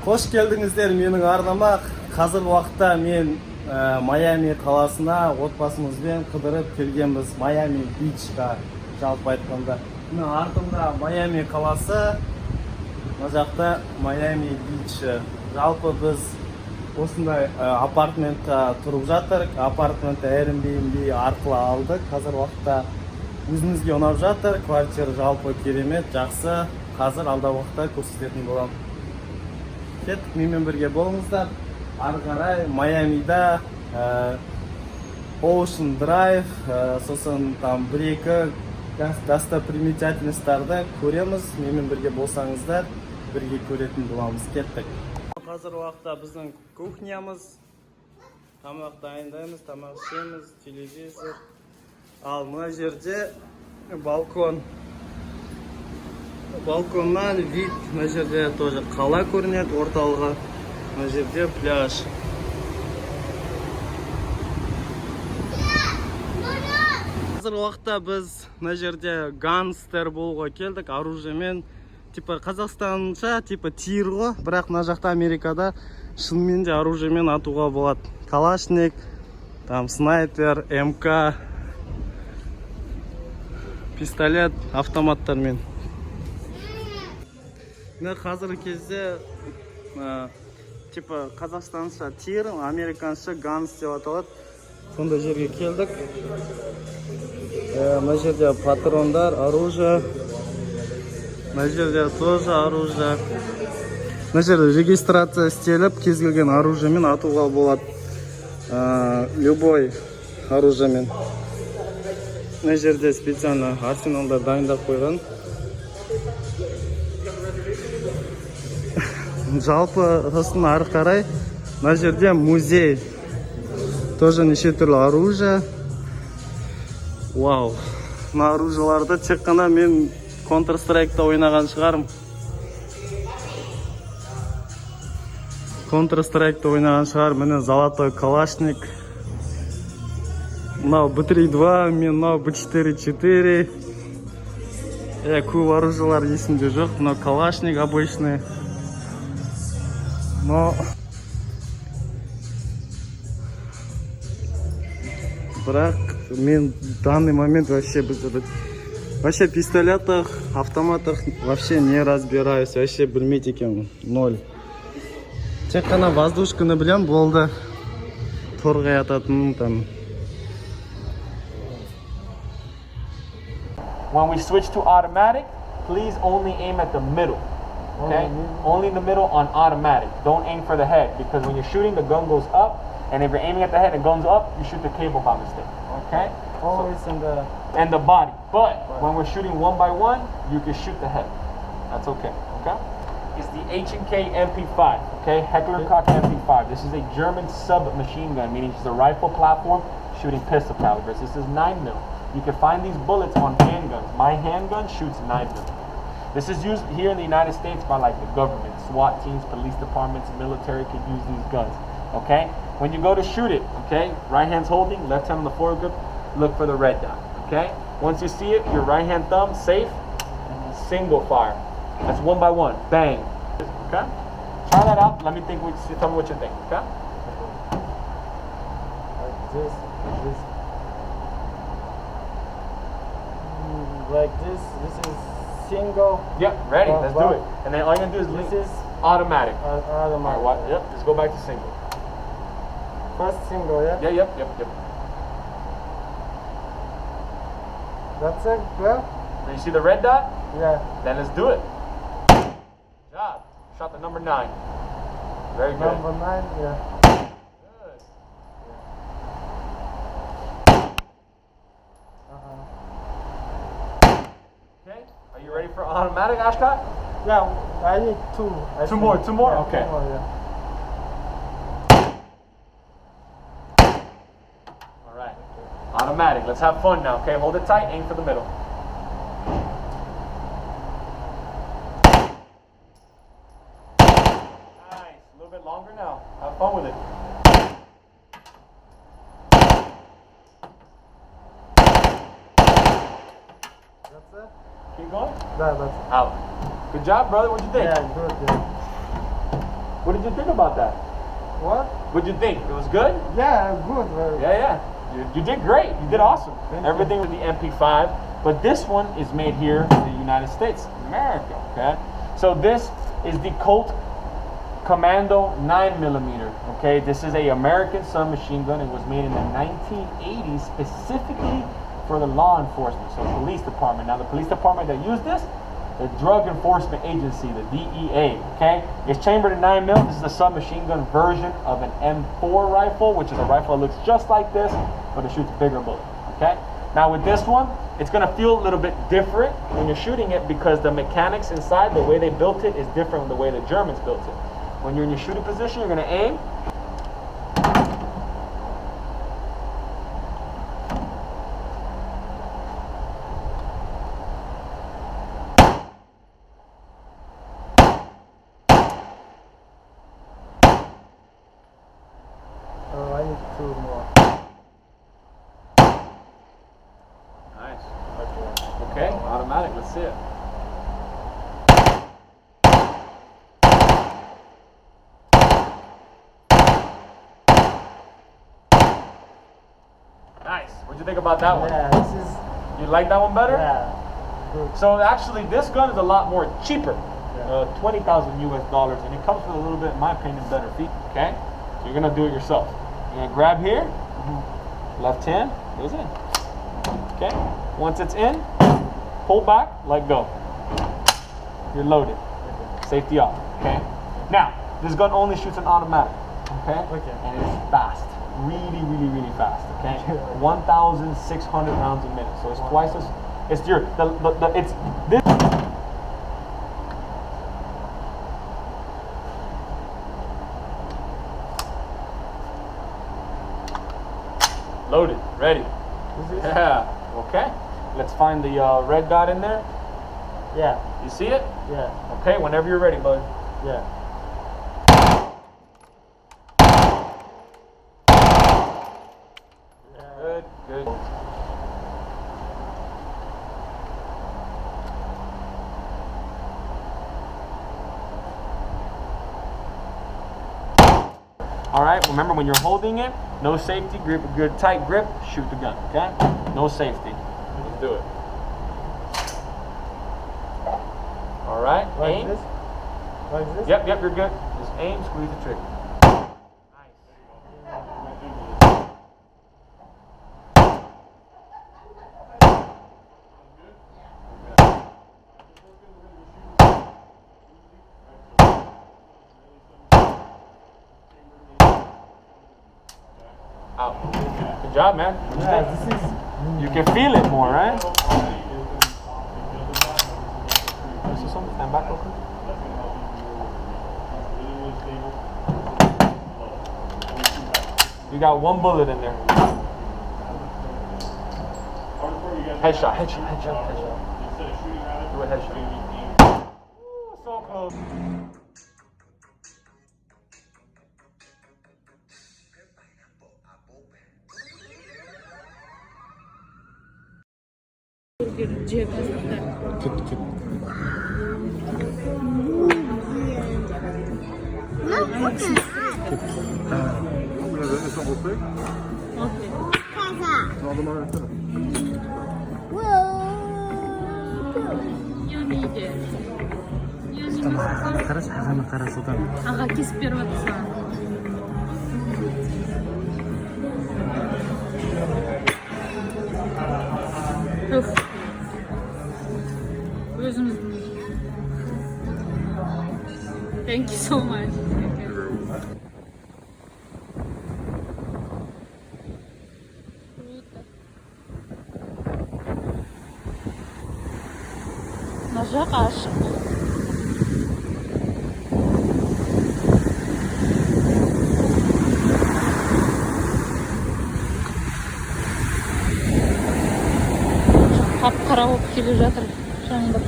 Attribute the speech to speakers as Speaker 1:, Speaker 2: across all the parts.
Speaker 1: Қош келдіңіздер менің арнама. Қазір уақытта мен Майами қаласына отбасымызбен қыдырып келгенбіз. Майами Бишқа жалпы айтқанда. Мына артымда Майами қаласы, мына жақта Майами Бич. Жалпы біз осындай апартментта тұрып жатырық. Апартментті Airbnb арқылы алдық. Қазір уақытта өзімізге ұнап жатыр. Квартира жалпы керемет, жақсы. Қазір алда уақытта көрсететін боламын. Кеттік, менімен бірге болыңыздар. Ары қарай Майамида Ocean Drive, сосын там бір-екі достопримечательностьтарды көреміз. Менімен бірге болсаңыздар, бірге көретін боламыз. Кеттік. Қазір уақытта біздің кухнямыз. Тамақ дайындаймыз, тамақ ішеміз, телевизор. Ал мына жерде балкон. Балконнан вид, мына жерде тоже қала көрінеді, орталығы. Мына жерде пляж. Қазір уақытта біз мына жерде гангстер болуға келдік, оружиемен. Типа Қазақстанша, типа Тир ғой, бірақ мына жақта Америкада шынымен де оружиемен атуға болады. Калашник, там снайпер, МК, пистолет, автоматтармен. Қазіргі кезде типа қазақстанша Тир, американша ганс деп аталады. Сонда жерге келдік. Мына жерде патрондар, оружие. Мына жерде тоже оружие. Мына жерде регистрация істеліп, кез-келген оружиемен атуға болады. Любой оружиемен. Мына жерде специально арсеналдар дайындап қойған. Жалпы сосын ары қарай мына жерде музей. Тоже неше түрлі оружие. Вау. Мына оружиеларды тек қана мен Counter-Strike'та ойнаған шығарым. Counter-Strike'та ойнаған шығар. Міне золотой калашник. Мынау Б3-2, мен мынау Б4-4. Көп оружиелар есімде жоқ. Мынау калашник обычный. Но бірақ мен в данный момент вообще пистолетах, автоматах вообще не разбираюсь, вообще білмейді екенмін, ноль. Тек қана воздушканы білем, болды. Торғай ататын там.
Speaker 2: When we switch to automatic, please only aim at the middle. Okay? Only in the middle on automatic. Don't aim for the head, because when you're shooting, the gun goes up, and if you're aiming at the head and the gun's up, you shoot the cable by mistake. Okay?
Speaker 1: Always in the...
Speaker 2: And the body. But when we're shooting one by one, you can shoot the head. That's okay. Okay? It's the H&K MP5. Okay? Heckler Koch MP5. This is a German submachine gun, meaning it's a rifle platform shooting pistol calibers. This is 9mm. You can find these bullets on handguns. My handgun shoots 9mm. This is used here in the United States by like the government, SWAT teams, police departments, military can use these guns, okay? When you go to shoot it, okay, right hand's holding, left hand on the foregrip, look for the red dot, okay? Once you see it, your right hand thumb, safe, single fire. That's one by one, bang, okay? Try that out, let me think, tell me what you think, okay?
Speaker 1: Like this is single.
Speaker 2: Yep, ready, let's do it. And then all you're gonna do is
Speaker 1: this is
Speaker 2: automatic.
Speaker 1: Automatic.
Speaker 2: All right, yep, just go back to single.
Speaker 1: First single, yeah?
Speaker 2: Yeah, yep.
Speaker 1: That's it, yeah?
Speaker 2: Now you see the red dot?
Speaker 1: Yeah.
Speaker 2: Then let's do it. Good job. Shot the number 9. Very good.
Speaker 1: Number 9, yeah.
Speaker 2: Good. Okay, are you ready for automatic, Askhat?
Speaker 1: Yeah, I need two.
Speaker 2: Two more?
Speaker 1: Yeah,
Speaker 2: okay.
Speaker 1: 2 more, yeah.
Speaker 2: All right. Automatic. Let's have fun now, okay? Hold it tight, aim for the middle. Nice. A little bit longer now. Have fun with it.
Speaker 1: That's it?
Speaker 2: Keep going.
Speaker 1: That's
Speaker 2: Out. Good job, brother. What'd you think?
Speaker 1: Yeah, good. Yeah.
Speaker 2: What did you think about that?
Speaker 3: What?
Speaker 2: What did you think? It was good?
Speaker 3: Yeah, good.
Speaker 2: Yeah. You did great. You did awesome. Everything with the MP5. But this one is made here in the United States, America. Okay. So this is the Colt Commando 9mm. Okay. This is a American submachine gun. It was made in the 1980s specifically for the law enforcement, so police department. Now the police department that used this, the Drug Enforcement Agency, the DEA, okay? It's chambered in 9mm. This is a submachine gun version of an M4 rifle, which is a rifle that looks just like this, but it shoots bigger bullets, okay? Now with this one, it's gonna feel a little bit different when you're shooting it because the mechanics inside, the way they built it is different than the way the Germans built it. When you're in your shooting position, you're gonna aim.
Speaker 3: I need 2 more.
Speaker 2: Nice. Okay, automatic. Let's see it. Nice. What'd you think about that one?
Speaker 3: Yeah, this is.
Speaker 2: You like that one better?
Speaker 3: Yeah. Good.
Speaker 2: So actually, this gun is a lot more cheaper.
Speaker 3: Yeah.
Speaker 2: $20,000 US, and it comes with a little bit, in my opinion, better feet. Okay, so you're gonna do it yourself. You're gonna grab here, left hand goes in. Okay, once it's in, pull back, let go. You're loaded. Safety off. Okay. Now this gun only shoots an automatic. Okay.
Speaker 3: Okay.
Speaker 2: And it's fast. Really fast. Okay. 1,600 rounds a minute. So it's twice as. It's your it's this. Loaded, ready. Yeah. Okay. Let's find the red dot in there.
Speaker 3: Yeah.
Speaker 2: You see it?
Speaker 3: Yeah.
Speaker 2: Okay. Whenever you're ready, bud.
Speaker 3: Yeah.
Speaker 2: Good. All right, remember when you're holding it, no safety, grip a good tight grip, shoot the gun, okay? No safety. Let's do it. All right,
Speaker 3: Like
Speaker 2: aim.
Speaker 3: this? Like this?
Speaker 2: Yep, you're good. Just aim, squeeze the trigger. Out. Good job, man.
Speaker 3: Yeah, this is.
Speaker 2: You can feel it more, right? You see something? Stand back real quick. You got 1 bullet in there. Headshot. Do a headshot. Ooh, so close.
Speaker 4: Ага, кесіп беріп жатыр саған. Өзіміздің. Thank you so much. На жақ ашық. Қап-қара болып келе жатыр жаңбыр.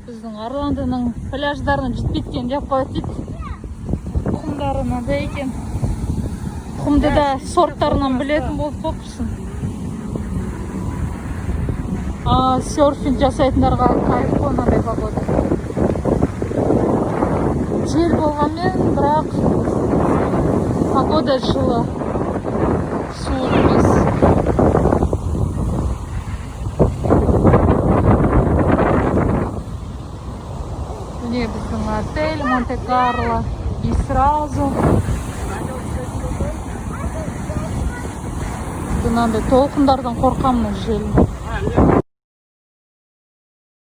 Speaker 4: Біздің Орландоның пляждарына жетпей кеткен деп қояды дейді. Құмдары. мынандай екен. Құмды да сорттарынан білетін болып қоқырсын. Серфинг жасайтындарға кайф мынандай погода. Жел болғанмен, бірақ погода жылы. Суық емес. Міне біздің отель Монте-Карло. И сразу мынандай толқындардан қорқамын, жел.